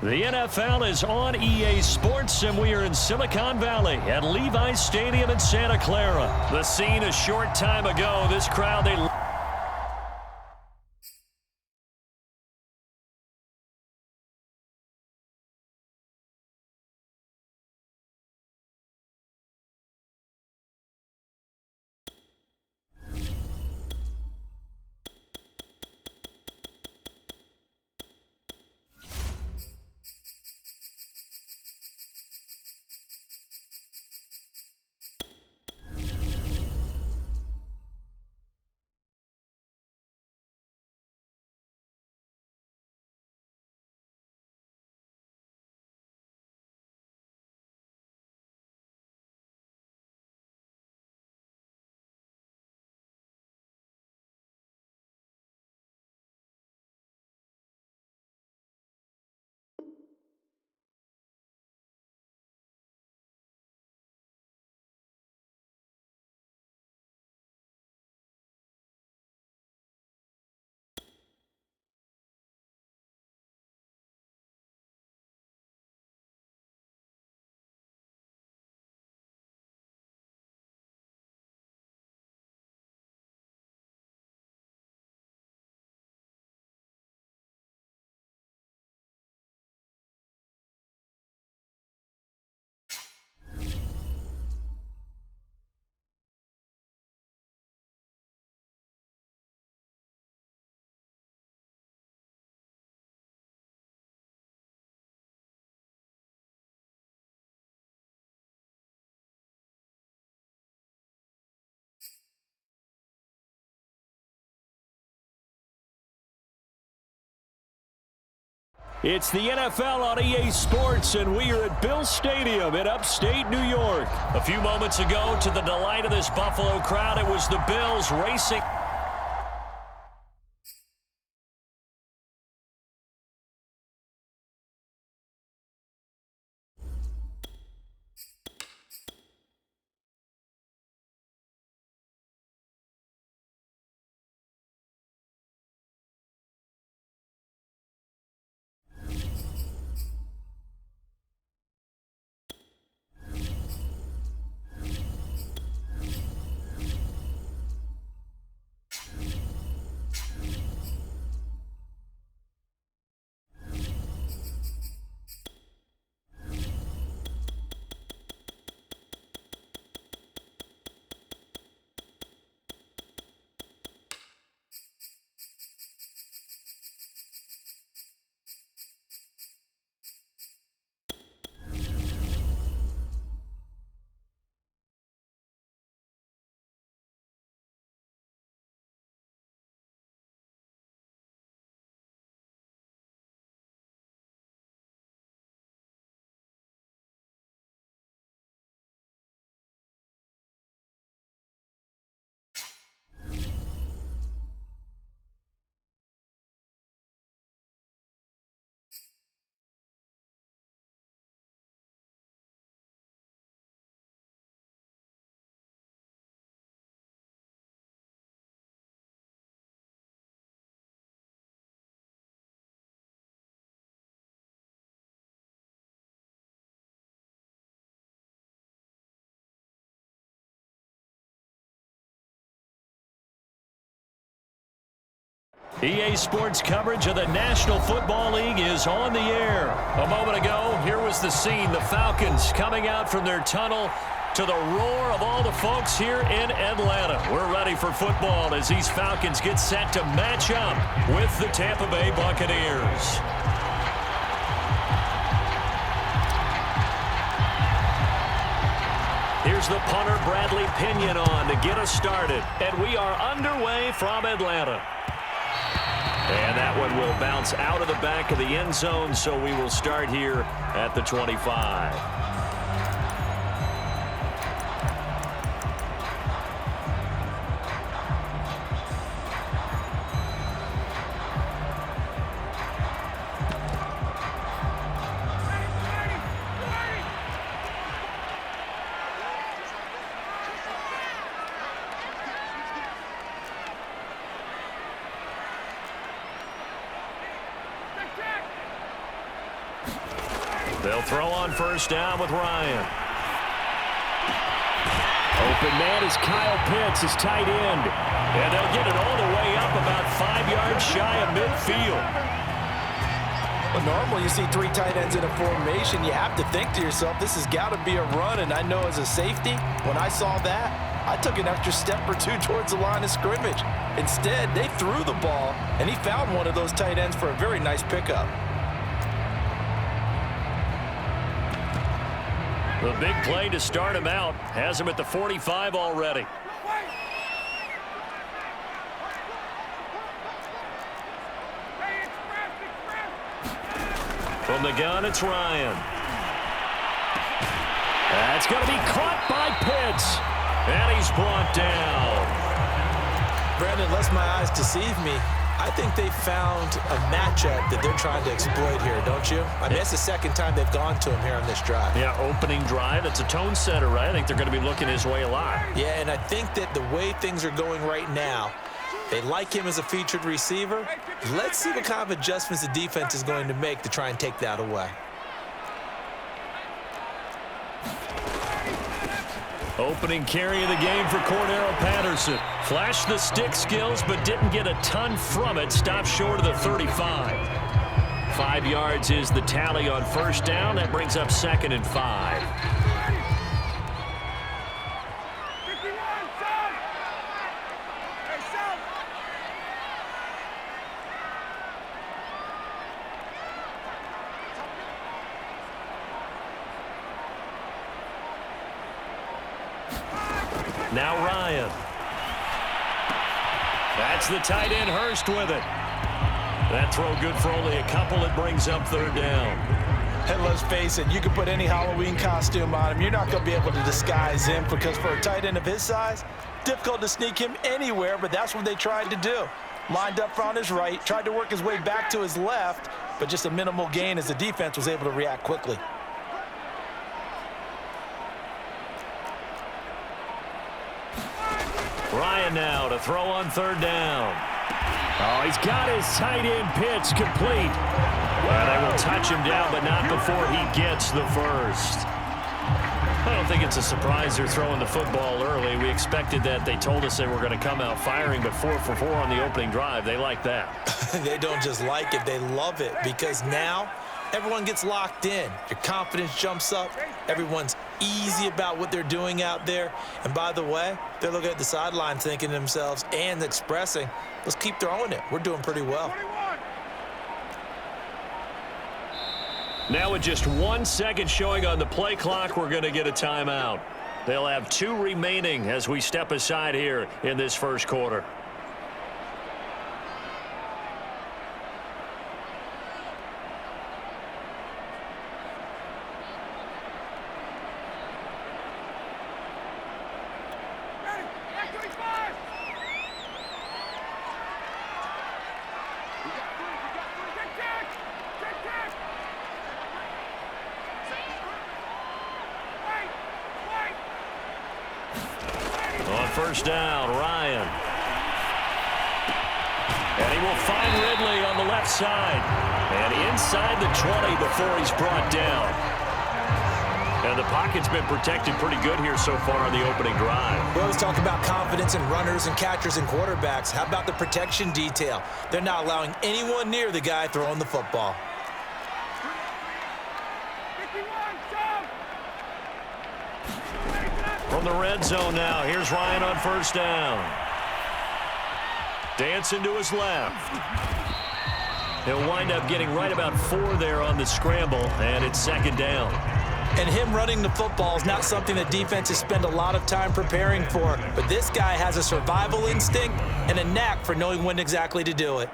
The NFL is on EA Sports, and we are in Silicon Valley at Levi's Stadium in Santa Clara. The scene a short time ago. This crowd, they... It's the NFL on EA Sports, and we are at Bill Stadium in upstate New York. A few moments ago, to the delight of this Buffalo crowd, it was the Bills racing. EA Sports coverage of the National Football League is on the air. A moment ago, here was the scene. The Falcons coming out from their tunnel to the roar of all the folks here in Atlanta. We're ready for football as these Falcons get set to match up with the Tampa Bay Buccaneers. Here's the punter, Bradley Pinion, on to get us started. And we are underway from Atlanta. And that one will bounce out of the back of the end zone, so we will start here at the 25. They'll throw on first down with Ryan. Open man is Kyle Pitts, his tight end. And they'll get it all the way up about 5 yards shy of midfield. Well, normally you see 3 tight ends in a formation. You have to think to yourself, this has got to be a run. And I know as a safety, when I saw that, I took an extra step or 2 towards the line of scrimmage. Instead, they threw the ball, and he found one of those tight ends for a very nice pickup. The big play to start him out has him at the 45 already. From the gun, it's Ryan. That's going to be caught by Pitts. And he's brought down. Brandon, unless my eyes deceive me, I think they found a matchup that they're trying to exploit here, don't you? I mean, it's the second time they've gone to him here on this drive. Yeah, opening drive. It's a tone setter, right? I think they're going to be looking his way a lot. Yeah, and I think that the way things are going right now, they like him as a featured receiver. Let's see what kind of adjustments the defense is going to make to try and take that away. Opening carry of the game for Cordero Patterson. Flashed the stick skills, but didn't get a ton from it. Stopped short of the 35. 5 yards is the tally on first down. That brings up 2nd and 5. Now Ryan. That's the tight end, Hurst, with it. That throw good for only a couple. It brings up 3rd down. And let's face it, you can put any Halloween costume on him. You're not going to be able to disguise him because for a tight end of his size, difficult to sneak him anywhere, but that's what they tried to do. Lined up on his right, tried to work his way back to his left, but just a minimal gain as the defense was able to react quickly. Ryan now to throw on 3rd down. Oh, he's got his tight end Pitts complete. Well, they will touch him down, but not before he gets the first. I don't think it's a surprise they're throwing the football early. We expected that. They told us they were going to come out firing, but 4 for 4 on the opening drive. They like that. They don't just like it, they love it, because now everyone gets locked in. Your confidence jumps up. Everyone's easy about what they're doing out there. And by the way, they're looking at the sideline thinking to themselves and expressing, let's keep throwing it. We're doing pretty well. Now with just 1 second showing on the play clock, we're going to get a timeout. They'll have 2 remaining as we step aside here in this first quarter. First down, Ryan. And he will find Ridley on the left side. And inside the 20 before he's brought down. And the pocket's been protected pretty good here so far on the opening drive. We always talk about confidence in runners and catchers and quarterbacks. How about the protection detail? They're not allowing anyone near the guy throwing the football. From the red zone now, here's Ryan on first down. Dancing to his left. He'll wind up getting right about 4 there on the scramble, and it's 2nd down. And him running the football is not something that defenses spend a lot of time preparing for, but this guy has a survival instinct and a knack for knowing when exactly to do it.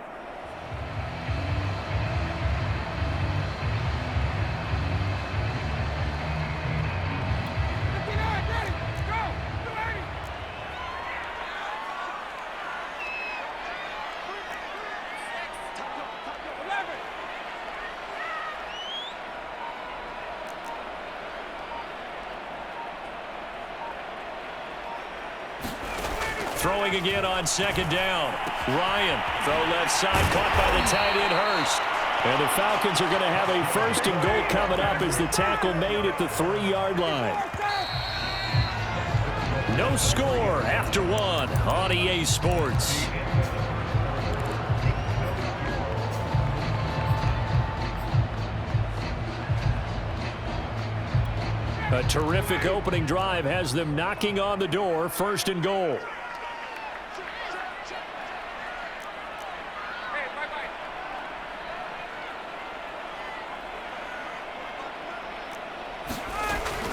Throwing again on 2nd down. Ryan, throw left side, caught by the tight end Hurst. And the Falcons are going to have a first and goal coming up as the tackle made at the 3-yard line. No score after one on EA Sports. A terrific opening drive has them knocking on the door, first and goal.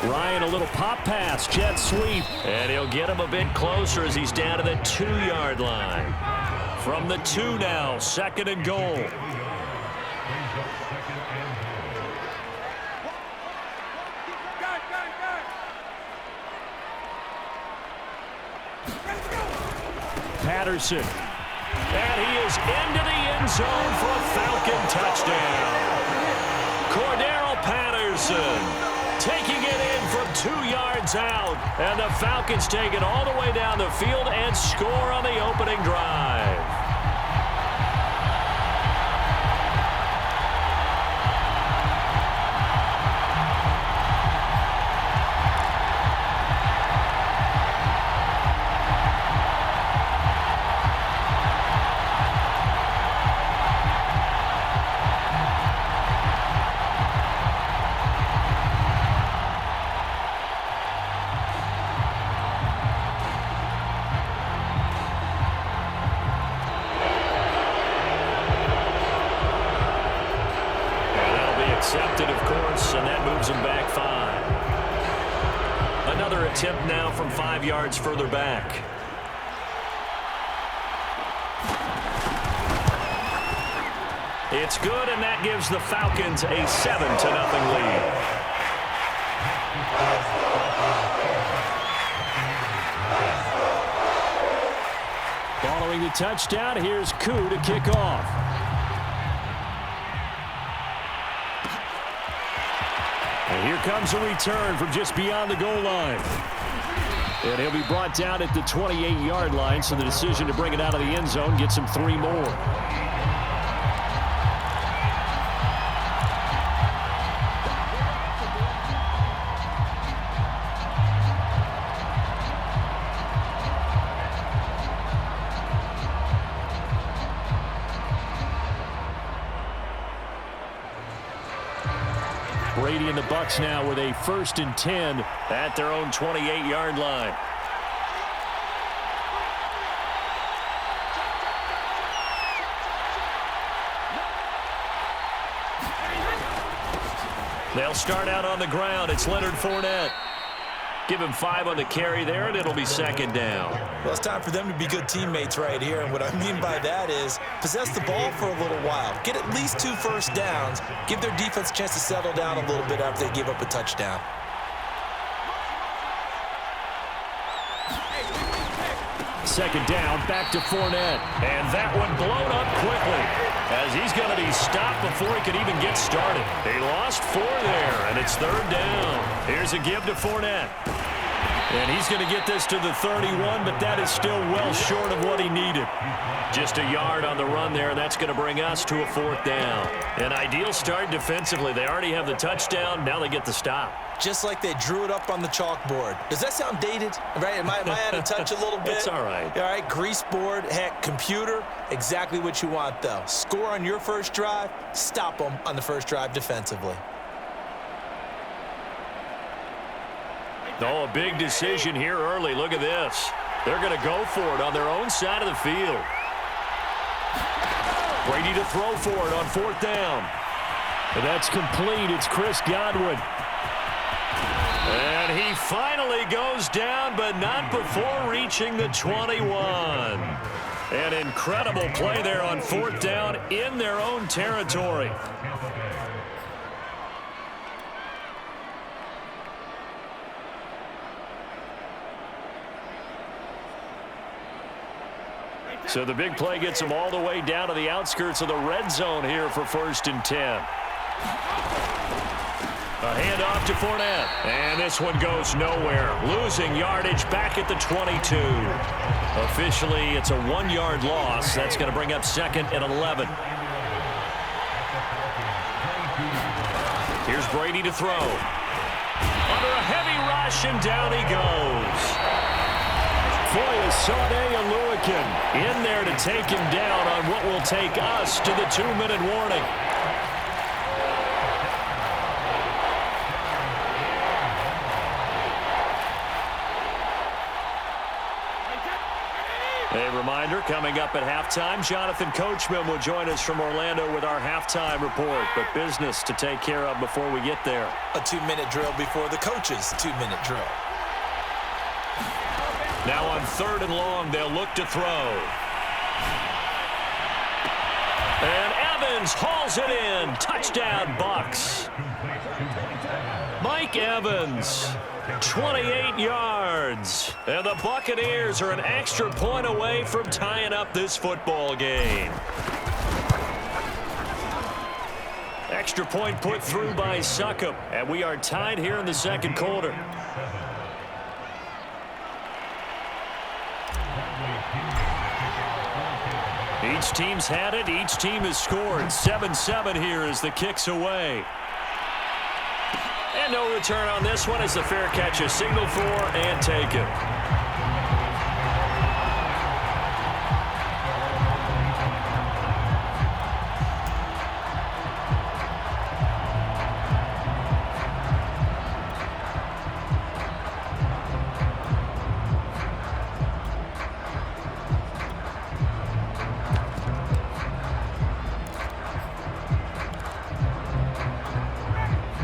Ryan, a little pop pass, jet sweep. And he'll get him a bit closer as he's down to the 2-yard line. From the 2 now, second and goal. Patterson. And he is into the end zone for a Falcon touchdown. Cordero Patterson taking it in from 2 yards out. And the Falcons take it all the way down the field and score on the opening drive. Accepted, of course, and that moves him back 5. Another attempt now from 5 yards further back. It's good, and that gives the Falcons a 7-0 lead. Following the touchdown, here's Koo to kick off. And here comes a return from just beyond the goal line. And he'll be brought down at the 28-yard line, so the decision to bring it out of the end zone gets him 3 more. Brady and the Bucs now with a 1st and 10 at their own 28-yard line. They'll start out on the ground. It's Leonard Fournette. Give him 5 on the carry there, and it'll be 2nd down. Well, it's time for them to be good teammates right here. And what I mean by that is possess the ball for a little while. Get at least 2 first downs. Give their defense a chance to settle down a little bit after they give up a touchdown. Second down, back to Fournette. And that one blown up quickly as he's going to be stopped before he could even get started. They lost 4 there, and it's 3rd down. Here's a give to Fournette. And he's going to get this to the 31, but that is still well short of what he needed. Just a yard on the run there, and that's going to bring us to a 4th down. An ideal start defensively. They already have the touchdown. Now they get the stop. Just like they drew it up on the chalkboard. Does that sound dated? Right? Am I out of touch a little bit? It's all right. All right, grease board, heck, computer, exactly what you want, though. Score on your first drive, stop them on the first drive defensively. Oh, a big decision here early. Look at this. They're going to go for it on their own side of the field. Brady to throw for it on 4th down. And that's complete. It's Chris Godwin. And he finally goes down, but not before reaching the 21. An incredible play there on 4th down in their own territory. So the big play gets them all the way down to the outskirts of the red zone here for 1st and 10. A handoff to Fournette. And this one goes nowhere. Losing yardage back at the 22. Officially, it's a 1-yard loss. That's going to bring up 2nd and 11. Here's Brady to throw. Under a heavy rush, and down he goes. Foyesade Aluakin in there to take him down on what will take us to the 2-minute warning. A reminder, coming up at halftime, Jonathan Coachman will join us from Orlando with our halftime report, but business to take care of before we get there. A 2-minute drill before the coach's 2-minute drill. Now on 3rd and long, they'll look to throw. And Evans hauls it in. Touchdown, Bucks. Mike Evans, 28 yards. And the Buccaneers are an extra point away from tying up this football game. Extra point put through by Succop, and we are tied here in the second quarter. Each team's had it. Each team has scored. 7-7 here as the kick's away. And no return on this one as the fair catch is signaled for and taken.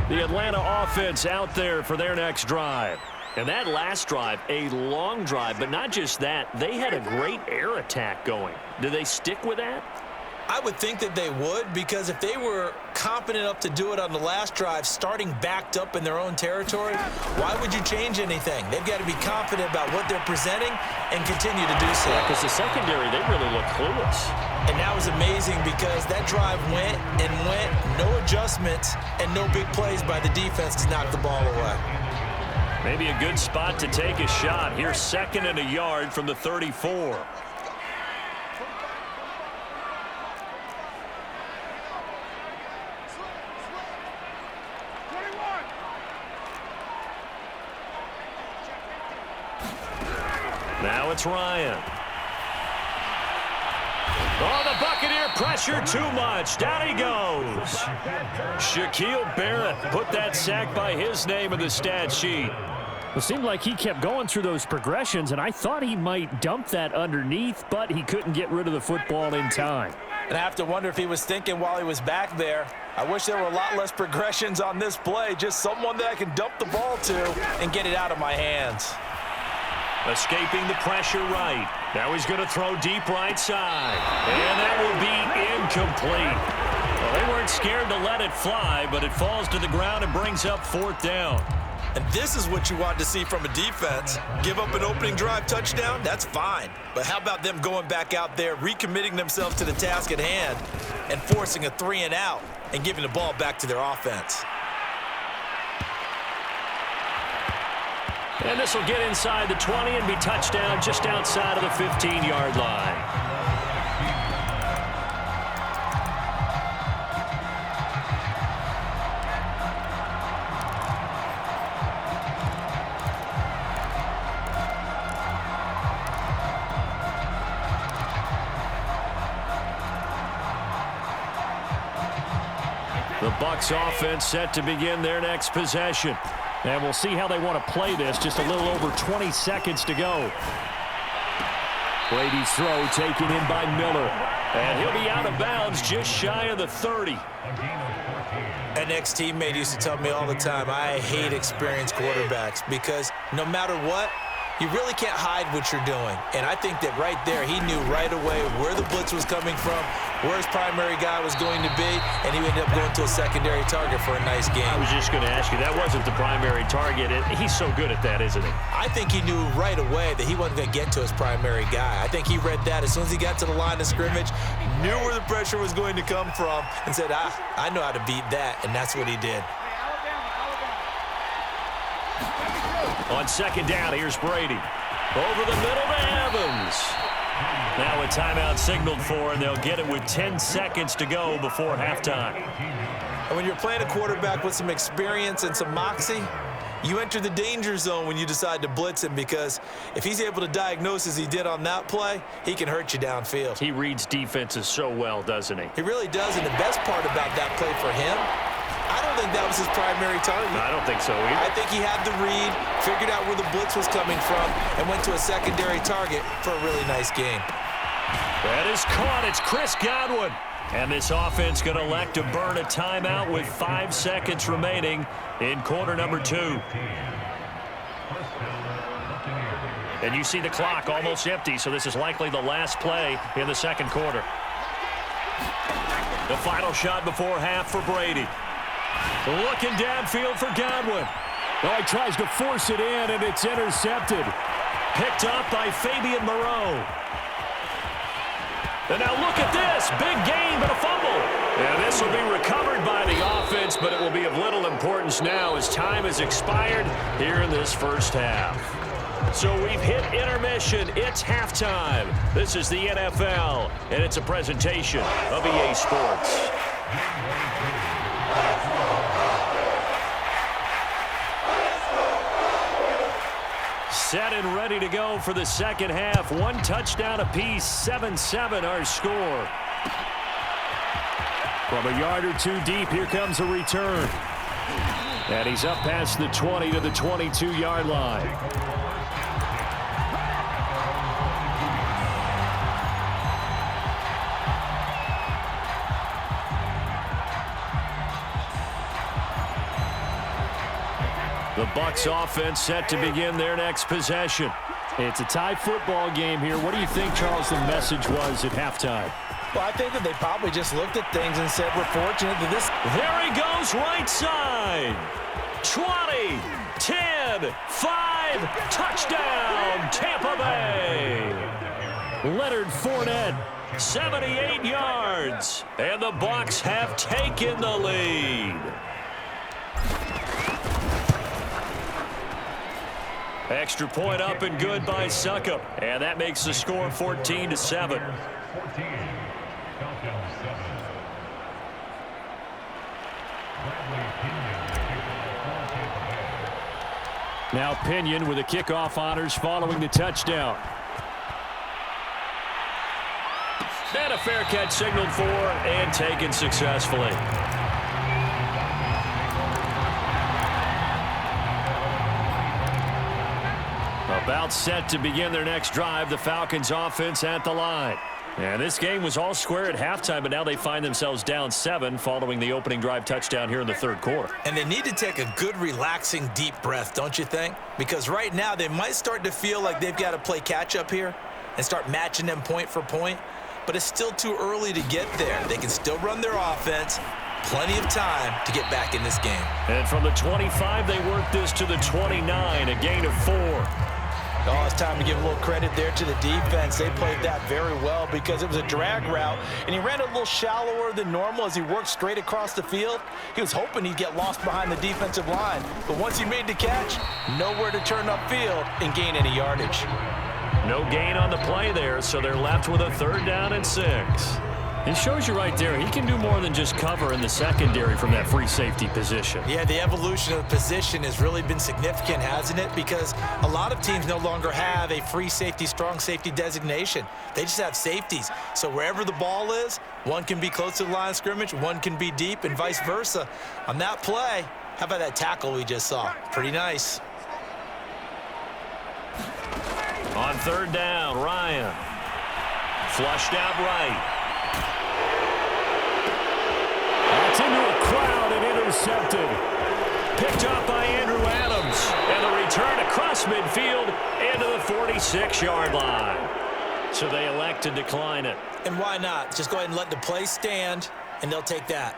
The Atlanta offense out there for their next drive. And that last drive, a long drive, but not just that. They had a great air attack going. Do they stick with that? I would think that they would, because if they were confident enough to do it on the last drive, starting backed up in their own territory, why would you change anything? They've got to be confident about what they're presenting and continue to do so. Yeah, because the secondary, they really look clueless. And that was amazing because that drive went and went, no adjustments and no big plays by the defense to knock the ball away. Maybe a good spot to take a shot. Here's 2nd and a yard from the 34. Now it's Ryan. Oh, the Buccaneer pressure too much. Down he goes. Shaquille Barrett put that sack by his name in the stat sheet. It seemed like he kept going through those progressions, and I thought he might dump that underneath, but he couldn't get rid of the football in time. And I have to wonder if he was thinking while he was back there, I wish there were a lot less progressions on this play, just someone that I can dump the ball to and get it out of my hands. Escaping the pressure right. Now he's going to throw deep right side. And that will be incomplete. Well, they weren't scared to let it fly, but it falls to the ground and brings up 4th down. And this is what you want to see from a defense. Give up an opening drive touchdown, that's fine. But how about them going back out there, recommitting themselves to the task at hand, and forcing a 3-and-out and giving the ball back to their offense. And this will get inside the 20 and be touchdown just outside of the 15-yard line. The Bucs offense set to begin their next possession. And we'll see how they want to play this. Just a little over 20 seconds to go. Brady's throw taken in by Miller. And he'll be out of bounds just shy of the 30. An ex-teammate used to tell me all the time, I hate experienced quarterbacks because no matter what, you really can't hide what you're doing. And I think that right there, he knew right away where the blitz was coming from, where his primary guy was going to be, and he ended up going to a secondary target for a nice game. I was just going to ask you, that wasn't the primary target. He's so good at that, isn't he? I think he knew right away that he wasn't going to get to his primary guy. I think he read that as soon as he got to the line of scrimmage, knew where the pressure was going to come from, and said, I know how to beat that, and that's what he did. On 2nd down, here's Brady. Over the middle to Evans. Now a timeout signaled for, and they'll get it with 10 seconds to go before halftime. And when you're playing a quarterback with some experience and some moxie, you enter the danger zone when you decide to blitz him, because if he's able to diagnose as he did on that play, he can hurt you downfield. He reads defenses so well, doesn't he? He really does, and the best part about that play for him, I don't think that was his primary target. I don't think so either. I think he had the read, figured out where the blitz was coming from, and went to a secondary target for a really nice gain. That is caught. It's Chris Godwin. And this offense going to elect to burn a timeout with 5 seconds remaining in quarter number 2. And you see the clock almost empty, so this is likely the last play in the second quarter. The final shot before half for Brady. Looking downfield for Godwin. Oh, he tries to force it in, and it's intercepted. Picked up by Fabian Moreau. And now look at this. Big gain, but a fumble. And this will be recovered by the offense, but it will be of little importance now as time has expired here in this first half. So we've hit intermission. It's halftime. This is the NFL, and it's a presentation of EA Sports. Set and ready to go for the second half. 1 touchdown apiece, 7-7 our score. From a yard or 2 deep, here comes a return. And he's up past the 20 to the 22-yard line. The Bucs offense set to begin their next possession. It's a tie football game here. What do you think, Charles, the message was at halftime? Well, I think that they probably just looked at things and said, we're fortunate that this... There he goes, right side. 20, 10, 5, touchdown, Tampa Bay. Leonard Fournette, 78 yards. And the Bucs have taken the lead. Extra point up and good by Succop. And that makes the score 14-7. Now Pinion with the kickoff honors following the touchdown. And a fair catch signaled for and taken successfully. About set to begin their next drive, the Falcons offense at the line. And this game was all square at halftime, but now they find themselves down 7 following the opening drive touchdown here in the third quarter. And they need to take a good, relaxing, deep breath, don't you think? Because right now they might start to feel like they've got to play catch-up here and start matching them point for point. But it's still too early to get there. They can still run their offense. Plenty of time to get back in this game. And from the 25, they work this to the 29, a gain of 4. Oh, it's time to give a little credit there to the defense. They played that very well because it was a drag route, and he ran a little shallower than normal as he worked straight across the field. He was hoping he'd get lost behind the defensive line, but once he made the catch, nowhere to turn upfield and gain any yardage. No gain on the play there, so they're left with a 3rd down and 6. It shows you right there, he can do more than just cover in the secondary from that free safety position. Yeah, the evolution of the position has really been significant, hasn't it? Because a lot of teams no longer have a free safety, strong safety designation. They just have safeties. So wherever the ball is, one can be close to the line of scrimmage, one can be deep, and vice versa. On that play, how about that tackle we just saw? Pretty nice. On 3rd down, Ryan. Flushed out right. That's into a crowd and intercepted. Picked up by Andrew Adams. And the return across midfield into the 46-yard line. So they elect to decline it. And why not? Just go ahead and let the play stand, and they'll take that.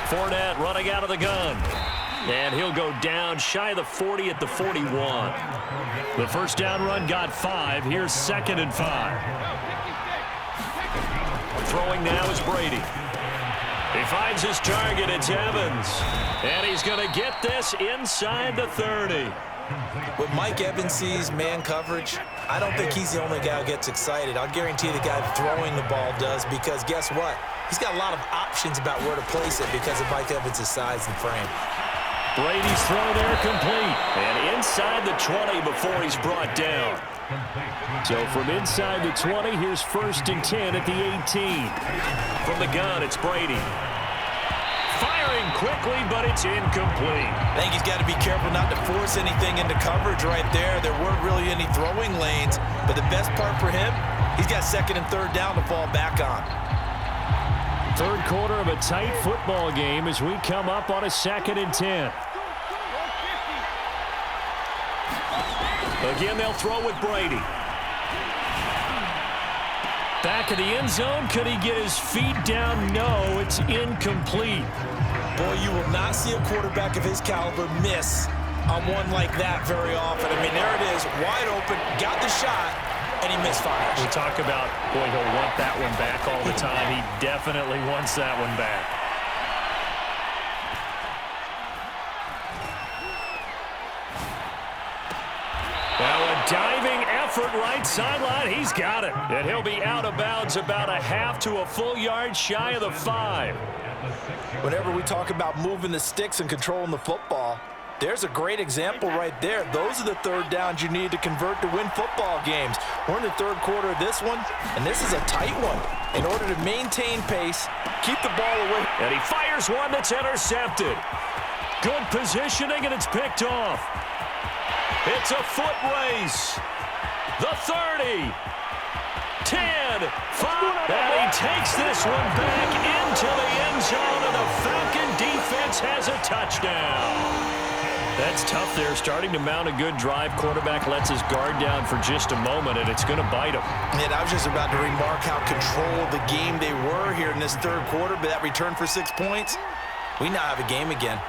Fournette running out of the gun. And he'll go down shy of the 40 at the 41. The first down run got 5. Here's 2nd and 5. Throwing now is Brady. He finds his target. It's Evans. And he's going to get this inside the 30. When Mike Evans sees man coverage, I don't think he's the only guy who gets excited. I'll guarantee the guy throwing the ball does, because guess what? He's got a lot of options about where to place it because of Mike Evans' size and frame. Brady's throw there complete. And inside the 20 before he's brought down. So from inside the 20, here's 1st and 10 at the 18. From the gun, it's Brady. Firing quickly, but it's incomplete. I think he's got to be careful not to force anything into coverage right there. There weren't really any throwing lanes, but the best part for him, he's got 2nd and 3rd down to fall back on. 3rd quarter of a tight football game as we come up on a 2nd and 10. Again, they'll throw with Brady. Back of the end zone. Could he get his feet down? No, it's incomplete. Boy, you will not see a quarterback of his caliber miss on one like that very often. I mean, there it is, wide open, got the shot, and he misfires. We talk about, boy, he'll want that one back all the time. He definitely wants that one back. Now a diving effort right sideline. He's got it. And he'll be out of bounds about a half to a full yard shy of the 5. Whenever we talk about moving the sticks and controlling the football, there's a great example right there. Those are the 3rd downs you need to convert to win football games. We're in the 3rd quarter of this one, and this is a tight one. In order to maintain pace, keep the ball away. And he fires one that's intercepted. Good positioning, and it's picked off. It's a foot race. The 30. 10. 5. And he takes this one back into the end zone, and the Falcon defense has a touchdown. That's tough there, starting to mount a good drive. Quarterback lets his guard down for just a moment, and it's going to bite him. And I was just about to remark how controlled the game they were here in this 3rd quarter, but that return for 6 points, we now have a game again.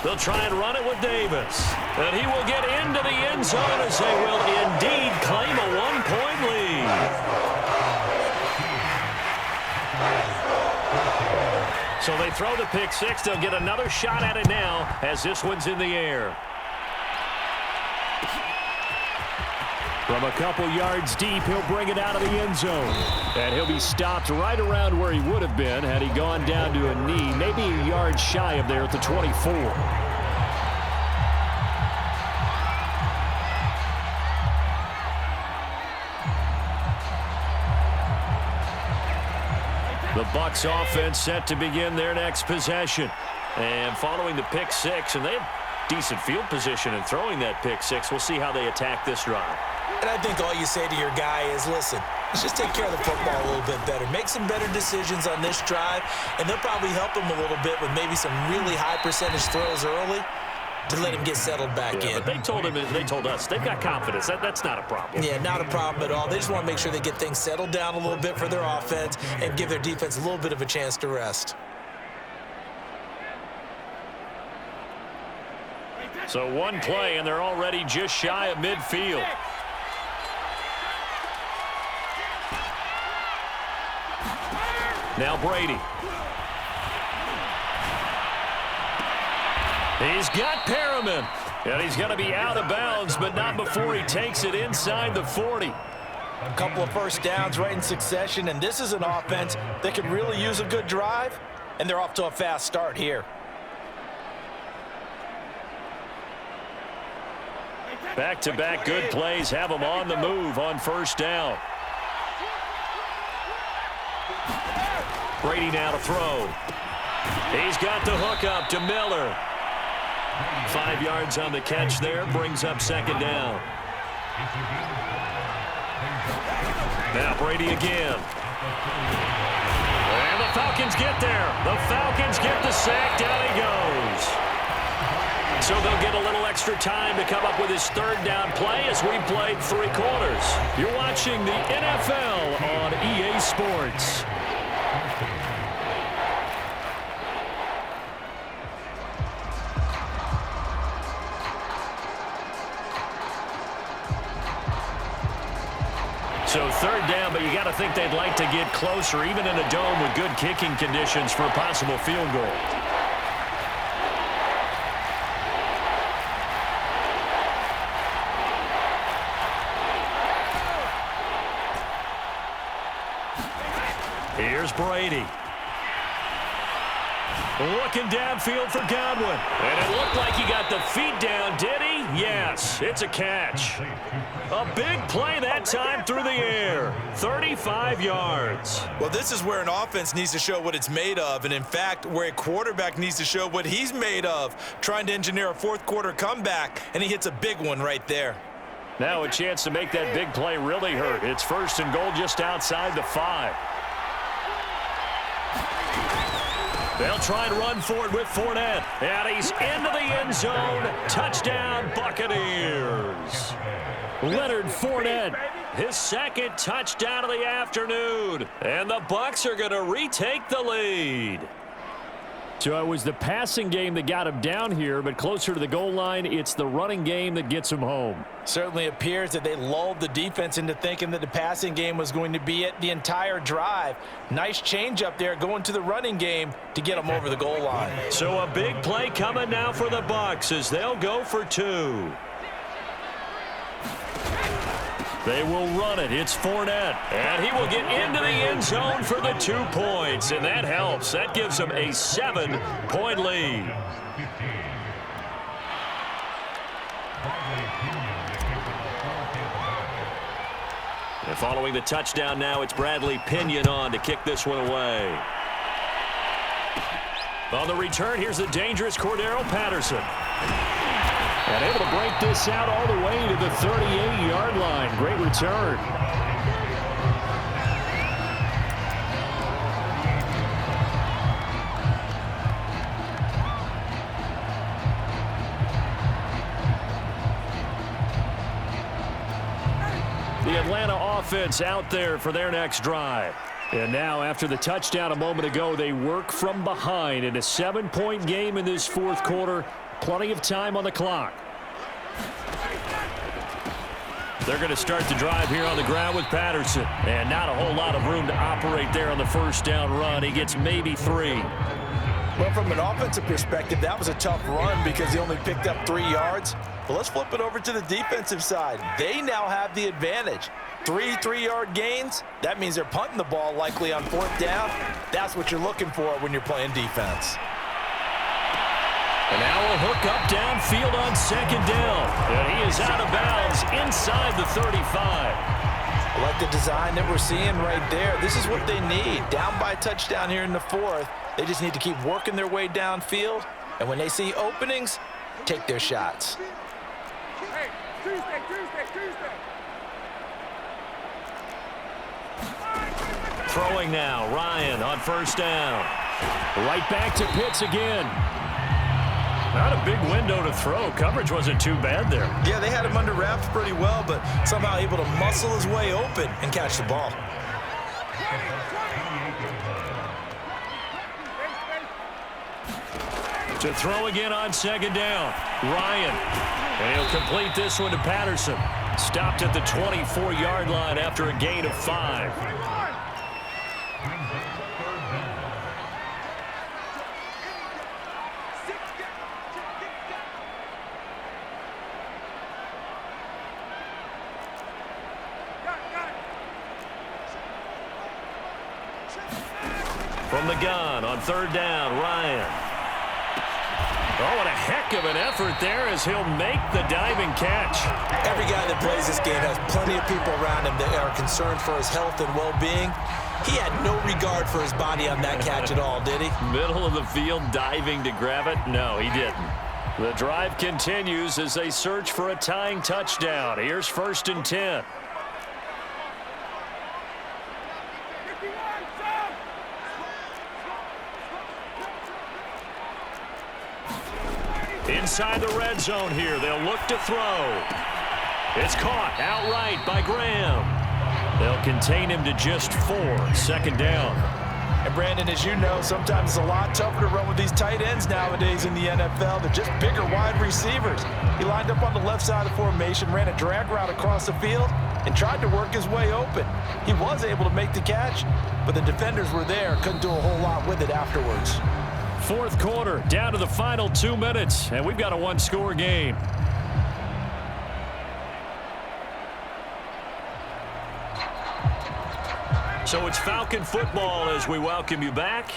They'll try and run it with Davis. And he will get into the end zone as they will indeed claim a 1-point lead. So they throw the pick 6. They'll get another shot at it now as this one's in the air. From a couple yards deep, he'll bring it out of the end zone. And he'll be stopped right around where he would have been had he gone down to a knee, maybe a yard shy of there at the 24. The Bucs offense set to begin their next possession. And following the pick 6, and they have decent field position in throwing that pick 6. We'll see how they attack this drive. And I think all you say to your guy is, listen, let's just take care of the football a little bit better. Make some better decisions on this drive, and they'll probably help him a little bit with maybe some really high percentage throws early to let him get settled back in. But they told us they've got confidence. That's not a problem. Yeah, not a problem at all. They just want to make sure they get things settled down a little bit for their offense and give their defense a little bit of a chance to rest. So one play, and they're already just shy of midfield. Now Brady. He's got Perriman. And he's going to be out of bounds, but not before he takes it inside the 40. A couple of first downs right in succession, and this is an offense that could really use a good drive, and they're off to a fast start here. Back-to-back good plays have him on the move on first down. Brady now to throw. He's got the hook up to Miller. 5 yards on the catch there, brings up second down. Now Brady again. And the Falcons get there. The Falcons get the sack. Down he goes. So they'll get a little extra time to come up with his third down play as we played 3 quarters. You're watching the NFL on EA Sports. So third down, but you got to think they'd like to get closer, even in a dome with good kicking conditions for a possible field goal. Here's Brady. Looking downfield for Godwin. And it looked like he got the feet down, did he? Yes, it's a catch. A big play that time through the air. 35 yards. Well, this is where an offense needs to show what it's made of, and in fact, where a quarterback needs to show what he's made of, trying to engineer a fourth-quarter comeback, and he hits a big one right there. Now a chance to make that big play really hurt. It's 1st and goal just outside the 5. They'll try and run for it with Fournette. And he's into the end zone. Touchdown, Buccaneers. Leonard Fournette, his 2nd touchdown of the afternoon. And the Bucs are going to retake the lead. So it was the passing game that got him down here, but closer to the goal line, it's the running game that gets him home. Certainly appears that they lulled the defense into thinking that the passing game was going to be it the entire drive. Nice change up there going to the running game to get them over the goal line. So a big play coming now for the Bucs as they'll go for 2. They will run it. It's Fournette. And he will get into the end zone for the 2 points. And that helps. That gives them a 7-point lead. And following the touchdown now, it's Bradley Pinion on to kick this one away. On the return, here's the dangerous Cordero Patterson. And able to break this out all the way to the 38-yard line. Great return. The Atlanta offense out there for their next drive. And now, after the touchdown a moment ago, they work from behind in a 7-point game in this 4th quarter. Plenty of time on the clock. They're going to start the drive here on the ground with Patterson. And not a whole lot of room to operate there on the 1st down run. He gets maybe 3. Well, from an offensive perspective, that was a tough run because he only picked up 3 yards. But let's flip it over to the defensive side. They now have the advantage. 3 3-yard gains. That means they're punting the ball likely on 4th down. That's what you're looking for when you're playing defense. And now we'll hook up downfield on 2nd down. And he is out of bounds inside the 35. I like the design that we're seeing right there. This is what they need. Down by a touchdown here in the 4th. They just need to keep working their way downfield. And when they see openings, take their shots. Hey, Tuesday. Throwing now, Ryan on 1st down. Right back to Pitts again. Not a big window to throw. Coverage wasn't too bad there. Yeah, they had him under wraps pretty well, but somehow able to muscle his way open and catch the ball. To throw again on 2nd down. Ryan. And he'll complete this one to Patterson. Stopped at the 24-yard line after a gain of 5. From the gun on 3rd down, Ryan. Oh, what a heck of an effort there as he'll make the diving catch. Every guy that plays this game has plenty of people around him that are concerned for his health and well-being. He had no regard for his body on that catch at all, did he? Middle of the field, diving to grab it? No, he didn't. The drive continues as they search for a tying touchdown. Here's 1st and 10. Inside the red zone here, they'll look to throw. It's caught outright by Graham. They'll contain him to just 4, 2nd down. And Brandon, as you know, sometimes it's a lot tougher to run with these tight ends nowadays in the NFL. They're just bigger wide receivers. He lined up on the left side of the formation, ran a drag route across the field, and tried to work his way open. He was able to make the catch, but the defenders were there, couldn't do a whole lot with it afterwards. 4th quarter, down to the final 2 minutes, and we've got a 1-score game. So it's Falcon football as we welcome you back.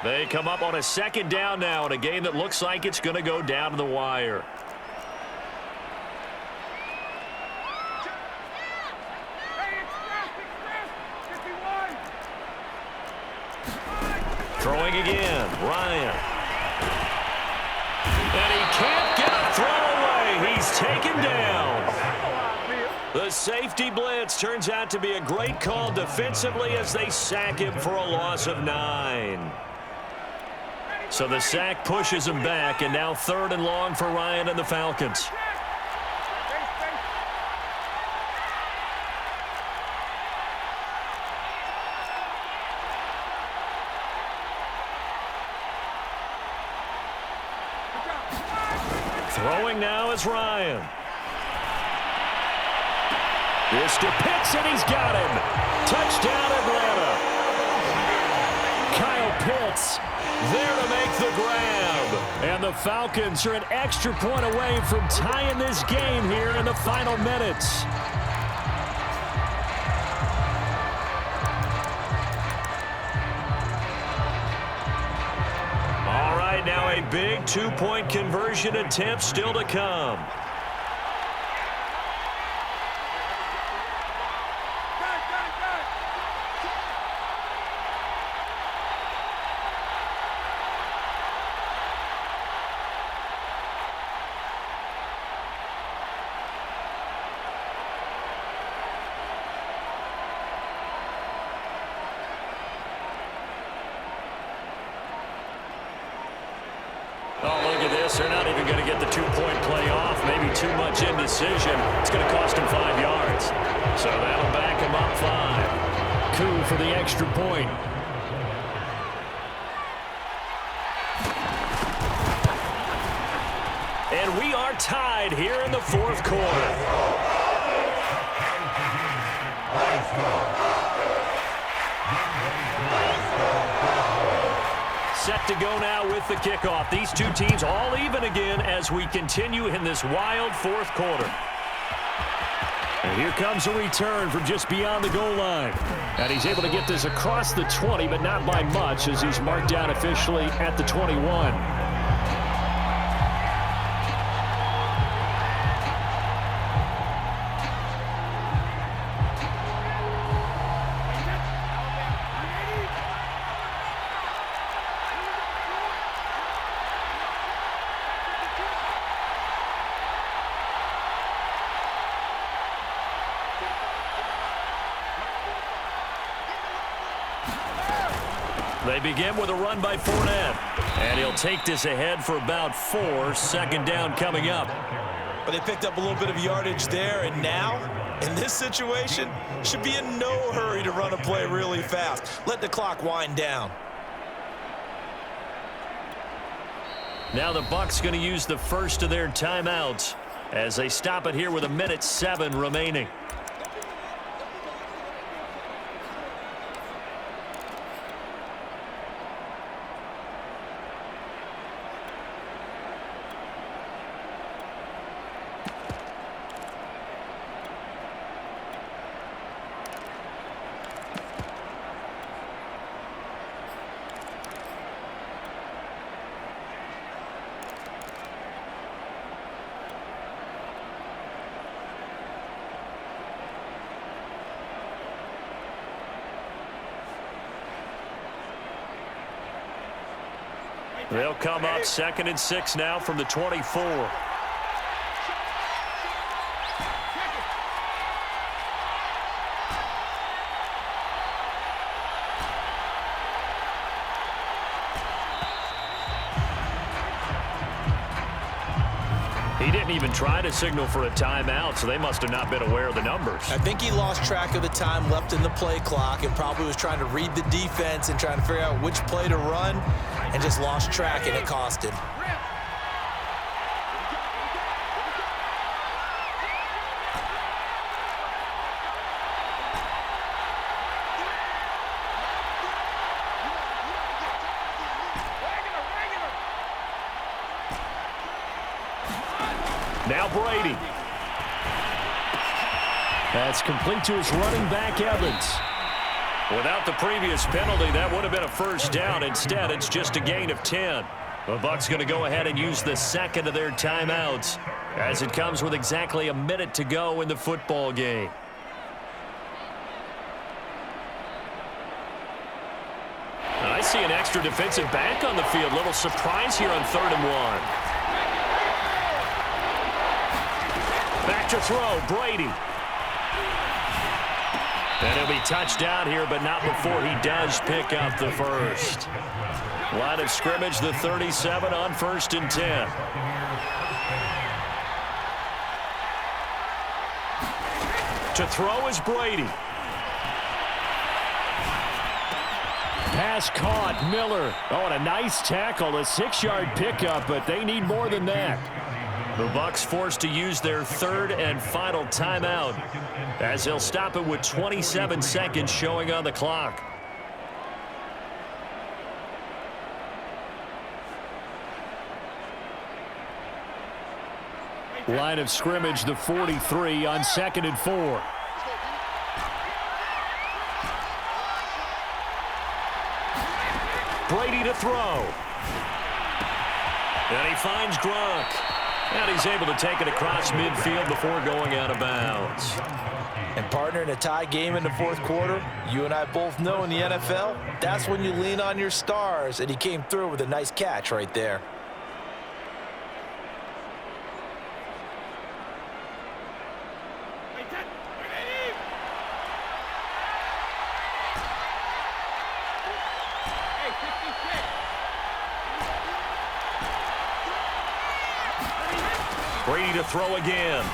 They come up on a 2nd down now in a game that looks like it's going to go down to the wire. Throwing again, Ryan. And he can't get a throw away. He's taken down. The safety blitz turns out to be a great call defensively as they sack him for a loss of 9. So the sack pushes him back, and now 3rd and long for Ryan and the Falcons. Throwing now is Ryan. This to Pitts, and he's got him. Touchdown, Atlanta. Kyle Pitts there to make the grab. And the Falcons are an extra point away from tying this game here in the final minutes. All right, now a big 2-point conversion attempt still to come. Oh, look at this. They're not even going to get the 2-point play off. Maybe too much indecision. It's going to cost him 5 yards. So that'll back him up 5. Coup for the extra point. And we are tied here in the 4th quarter. Set to go now with the kickoff. These two teams all even again as we continue in this wild 4th quarter. And here comes a return from just beyond the goal line. And he's able to get this across the 20, but not by much as he's marked down officially at the 21. They begin with a run by Fournette. And he'll take this ahead for about 4, 2nd down coming up. But they picked up a little bit of yardage there, and now, in this situation, should be in no hurry to run a play really fast. Let the clock wind down. Now the Bucs going to use the first of their timeouts as they stop it here with 1:07 remaining. They'll come up 2nd and 6 now from the 24. He didn't even try to signal for a timeout, so they must have not been aware of the numbers. I think he lost track of the time left in the play clock and probably was trying to read the defense and trying to figure out which play to run and just lost track, and it cost him. Now Brady. That's complete to his running back, Evans. Without the previous penalty, that would have been a first down. Instead, it's just a gain of 10. The Bucs going to go ahead and use the second of their timeouts as it comes with exactly a minute to go in the football game. I see an extra defensive back on the field. Little surprise here on 3rd and 1. Back to throw, Brady. And he'll be touched down here, but not before he does pick up the first. Line of scrimmage, the 37 on 1st and 10. To throw is Brady. Pass caught, Miller. Oh, and a nice tackle, a 6-yard pickup, but they need more than that. The Bucs forced to use their 3rd and final timeout as they'll stop it with 27 seconds showing on the clock. Line of scrimmage, the 43 on 2nd and 4. Brady to throw. And he finds Gronk. And he's able to take it across midfield before going out of bounds. And partner, in a tie game in the 4th quarter, you and I both know in the NFL, that's when you lean on your stars, and he came through with a nice catch right there. Brady to throw again.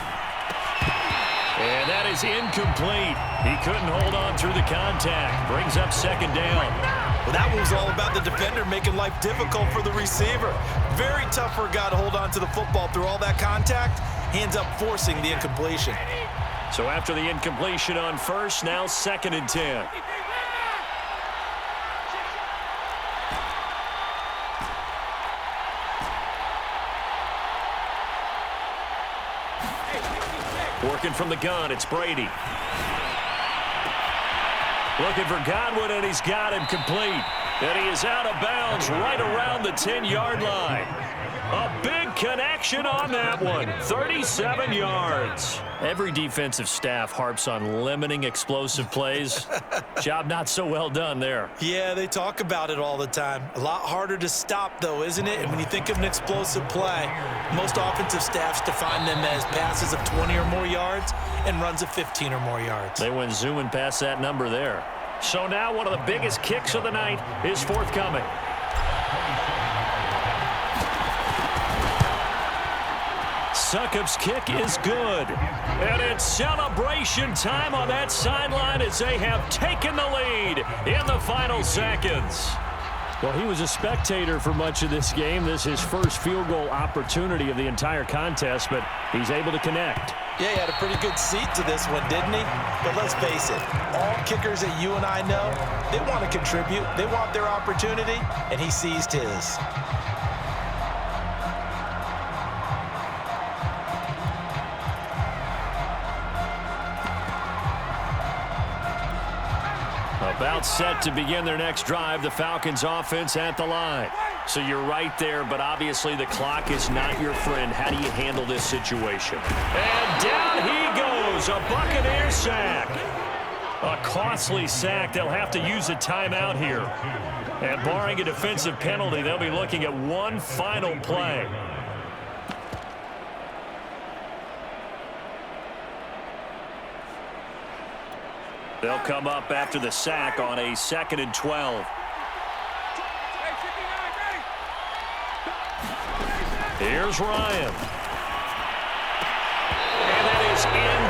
And that is incomplete. He couldn't hold on through the contact. Brings up 2nd down. Well, that one was all about the defender making life difficult for the receiver. Very tough for a guy to hold on to the football through all that contact. He ends up forcing the incompletion. So after the incompletion on 1st, now 2nd and 10. Working from the gun, it's Brady. Looking for Godwin, and he's got him complete. And he is out of bounds right around the 10-yard line. A big connection on that one. 37 yards. Every defensive staff harps on limiting explosive plays. Job not so well done there. Yeah, they talk about it all the time. A lot harder to stop, though, isn't it? And when you think of an explosive play, most offensive staffs define them as passes of 20 or more yards and runs of 15 or more yards. They went zooming past that number there. So now one of the biggest kicks of the night is forthcoming. Succop's kick is good. And it's celebration time on that sideline as they have taken the lead in the final seconds. Well, he was a spectator for much of this game. This is his first field goal opportunity of the entire contest, but he's able to connect. Yeah, he had a pretty good seat to this one, didn't he? But let's face it, all kickers that you and I know, they want to contribute. They want their opportunity, and he seized his. About set to begin their next drive, the Falcons offense at the line. So you're right there, but obviously the clock is not your friend. How do you handle this situation? And down he goes, a Buccaneer sack. A costly sack. They'll have to use a timeout here. And barring a defensive penalty, they'll be looking at one final play. They'll come up after the sack on a 2nd and 12. Here's Ryan.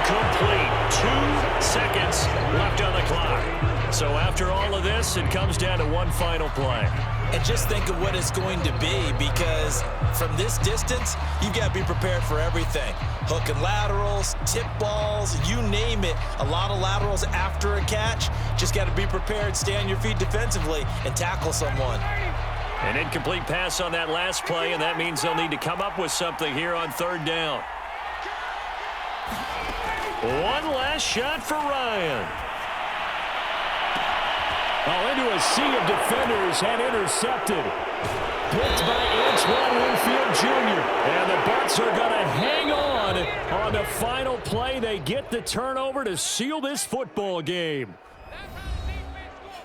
Incomplete. 2 seconds left on the clock. So after all of this, it comes down to one final play. And just think of what it's going to be, because from this distance, you've got to be prepared for everything. Hook and laterals, tip balls, you name it. A lot of laterals after a catch. Just got to be prepared, stay on your feet defensively, and tackle someone. An incomplete pass on that last play, and that means they'll need to come up with something here on third down. One last shot for Ryan. Oh, into a sea of defenders and intercepted. Picked by Antoine Winfield Jr. And the Bucs are going to hang on the final play. They get the turnover to seal this football game.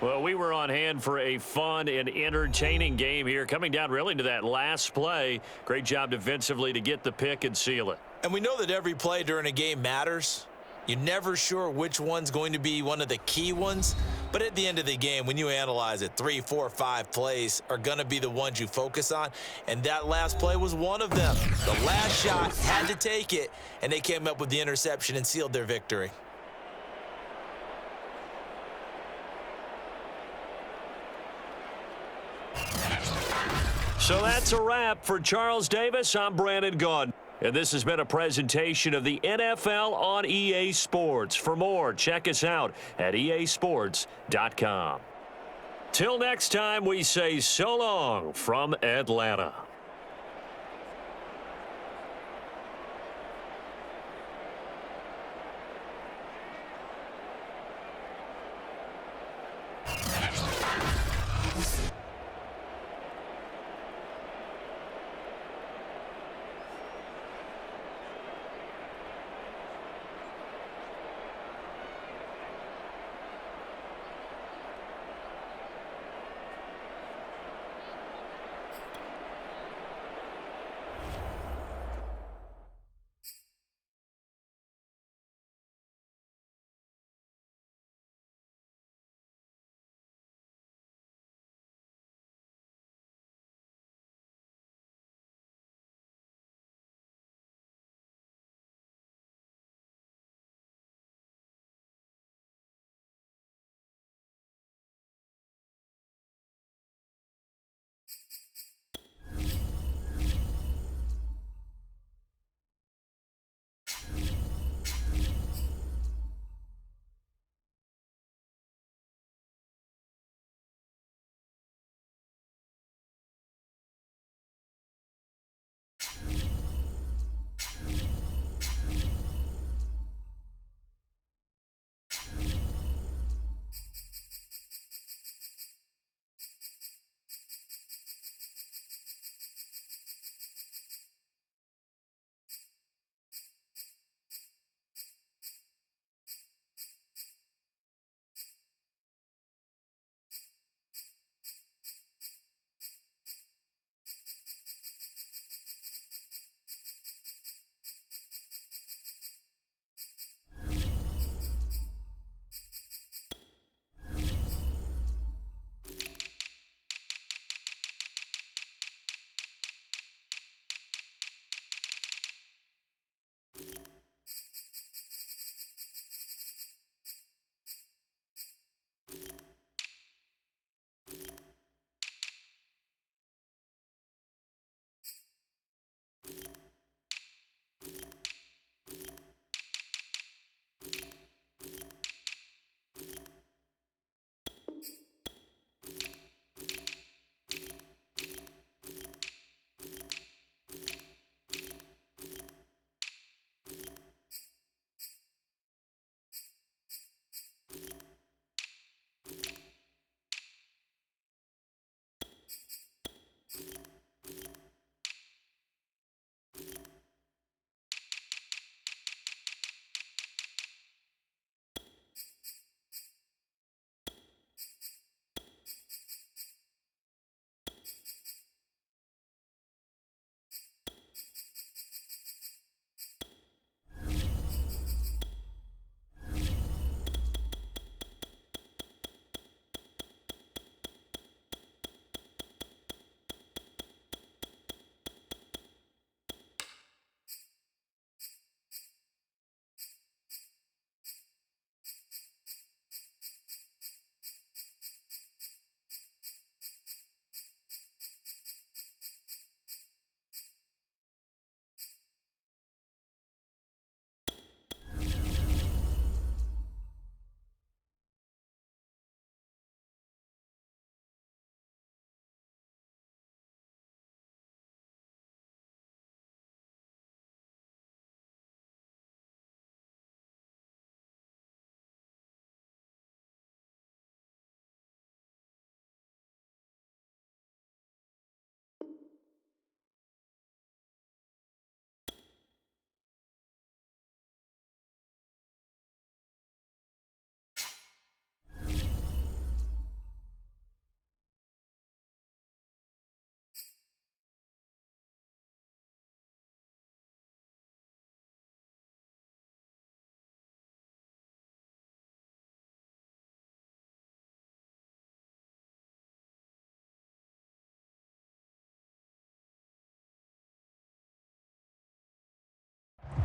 Well, we were on hand for a fun and entertaining game here, coming down really to that last play. Great job defensively to get the pick and seal it. And we know that every play during a game matters. You're never sure which one's going to be one of the key ones. But at the end of the game, when you analyze it, 3, 4, 5 plays are going to be the ones you focus on. And that last play was one of them. The last shot had to take it, and they came up with the interception and sealed their victory. So that's a wrap for Charles Davis. I'm Brandon Gaudin. And this has been a presentation of the NFL on EA Sports. For more, check us out at easports.com. Till next time, we say so long from Atlanta.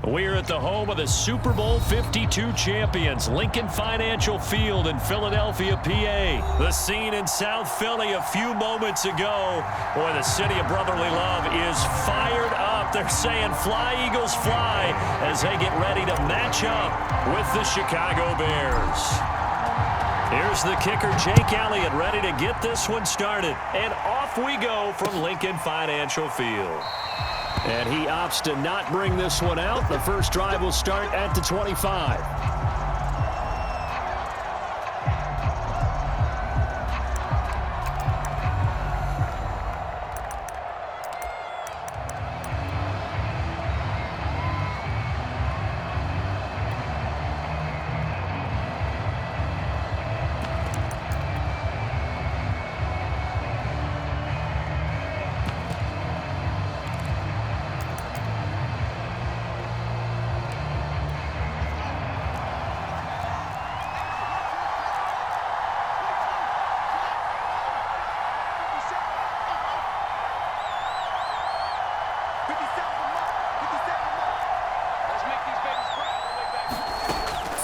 We're at the home of the Super Bowl 52 champions, Lincoln Financial Field in Philadelphia, PA. The scene in South Philly a few moments ago. Boy, the city of brotherly love is fired up. They're saying, "Fly, Eagles, fly," as they get ready to match up with the Chicago Bears. Here's the kicker, Jake Elliott, ready to get this one started. And off we go from Lincoln Financial Field. And he opts to not bring this one out. The first drive will start at the 25.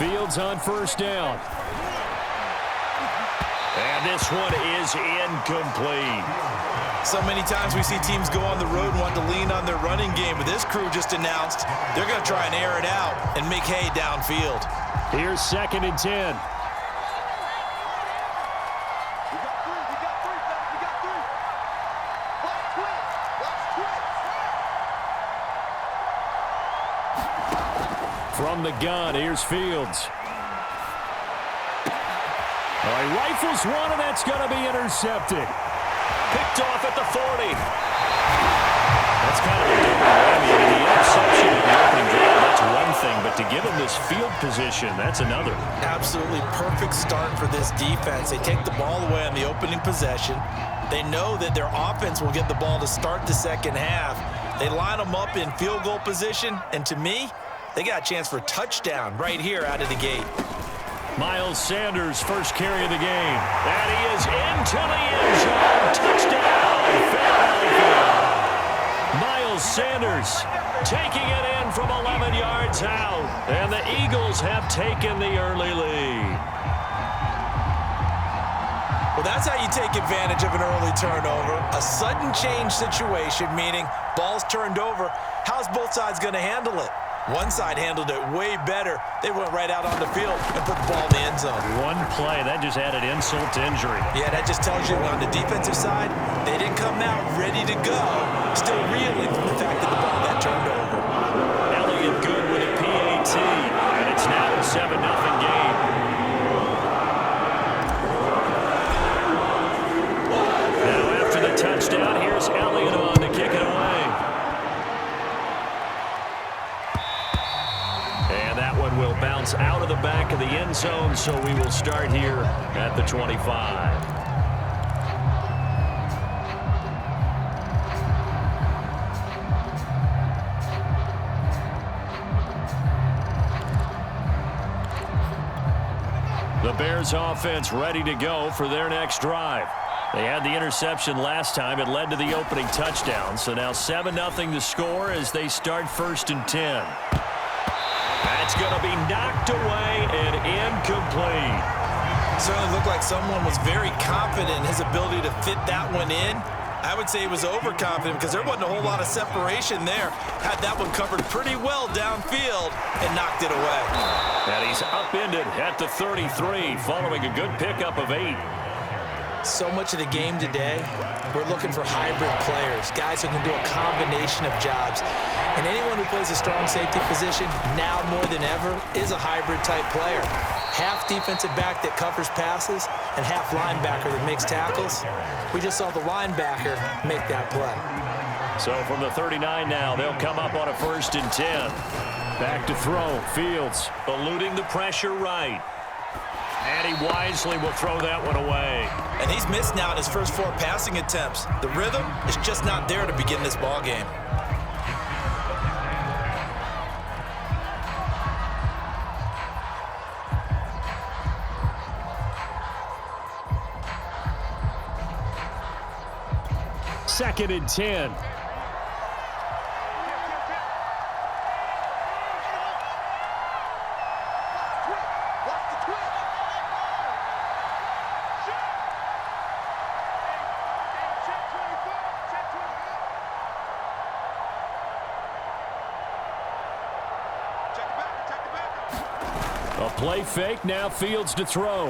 Fields on first down. And this one is incomplete. So many times we see teams go on the road and want to lean on their running game, but this crew just announced they're going to try and air it out and make hay downfield. Here's 2nd and 10. From the gun, here's Fields. He rifles one, and that's going to be intercepted. Picked off at the 40. That's kind of a double whammy. I mean, the interception at the opening drive, that's one thing, but to give him this field position, that's another. Absolutely perfect start for this defense. They take the ball away on the opening possession. They know that their offense will get the ball to start the second half. They line them up in field goal position, and to me, they got a chance for a touchdown right here out of the gate. Miles Sanders, first carry of the game. And he is into the end zone. Touchdown, Philadelphia. Miles Sanders taking it in from 11 yards out. And the Eagles have taken the early lead. Well, that's how you take advantage of an early turnover. A sudden change situation, meaning ball's turned over. How's both sides going to handle it? One side handled it way better. They went right out on the field and put the ball in the end zone. One play, that just added insult to injury. Yeah, that just tells you on the defensive side, they didn't come out ready to go, still reeling from the fact that the ball got turned over. Elliott good with a PAT, and it's now a 7-0 game. Now after the touchdown, here's Elliott on to kick it away. And that one will bounce out of the back of the end zone, so we will start here at the 25. The Bears offense ready to go for their next drive. They had the interception last time. It led to the opening touchdown. So now 7-0 to score as they start 1st and 10. That's going to be knocked away and incomplete. Certainly looked like someone was very confident in his ability to fit that one in. I would say he was overconfident because there wasn't a whole lot of separation there. Had that one covered pretty well downfield and knocked it away. And he's upended at the 33 following a good pickup of 8. So much of the game today, we're looking for hybrid players, guys who can do a combination of jobs. And anyone who plays a strong safety position, now more than ever, is a hybrid-type player. Half defensive back that covers passes and half linebacker that makes tackles. We just saw the linebacker make that play. So from the 39 now, they'll come up on a 1st and 10. Back to throw. Fields eluding the pressure right. And he wisely will throw that one away. And he's missed now in his first 4 passing attempts. The rhythm is just not there to begin this ball game. Second and 10. A play fake, now Fields to throw.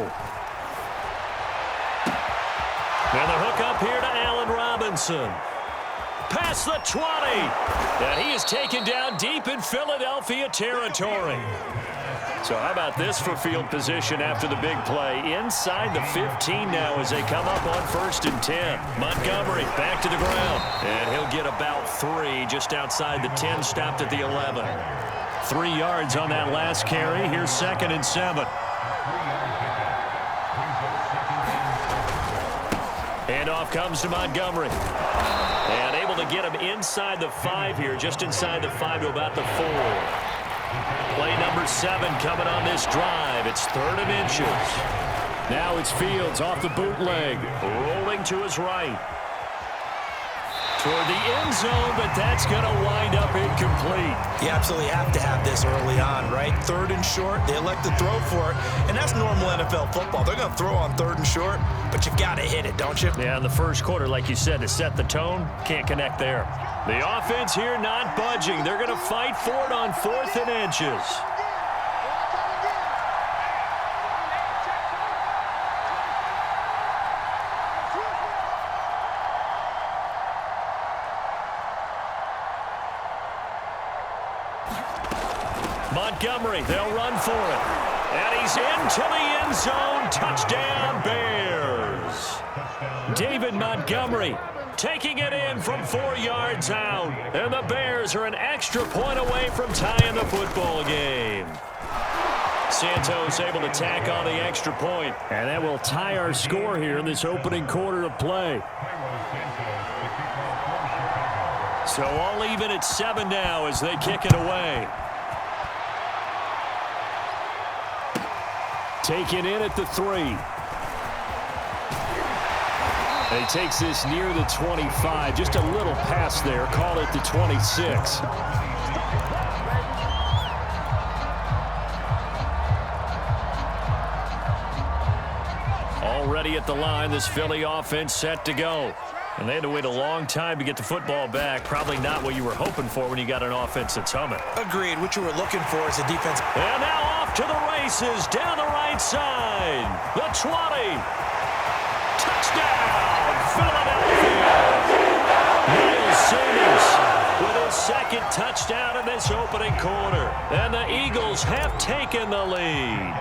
And the hook up here to Allen Robinson. Past the 20. And he is taken down deep in Philadelphia territory. So how about this for field position after the big play? Inside the 15 now as they come up on 1st and 10. Montgomery back to the ground. And he'll get about 3 just outside the 10, stopped at the 11. 3 yards on that last carry. Here's 2nd and 7. Handoff comes to Montgomery. And able to get him inside the 5 here, just inside the 5 to about the 4. Play number 7 coming on this drive. It's 3rd and inches. Now it's Fields off the bootleg. Rolling to his right. Toward the end zone, but that's going to wind up incomplete. You absolutely have to have this early on, right? 3rd and short, they elect to throw for it, and that's normal NFL football. They're going to throw on 3rd and short, but you've got to hit it, don't you? Yeah, in the first quarter, like you said, to set the tone, can't connect there. The offense here not budging. They're going to fight for it on 4th and inches. Montgomery, they'll run for it. And he's into the end zone. Touchdown, Bears. David Montgomery taking it in from 4 yards out. And the Bears are an extra point away from tying the football game. Santos able to tack on the extra point. And that will tie our score here in this opening quarter of play. So all even at 7 now as they kick it away. Taken in at the 3. And he takes this near the 25. Just a little pass there. Call it the 26. Already at the line, this Philly offense set to go. And they had to wait a long time to get the football back. Probably not what you were hoping for when you got an offense that's humming. Agreed. What you were looking for is a defense. And now off to the races down the right side. The 20. Touchdown, Philadelphia. Miles Sanders with his 2nd touchdown in this opening quarter. And the Eagles have taken the lead.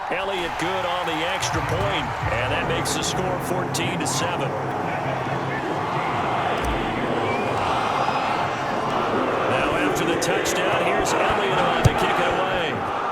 Elliott good on the extra point, and that makes the score 14-7. Now after the touchdown, here's Elliott on the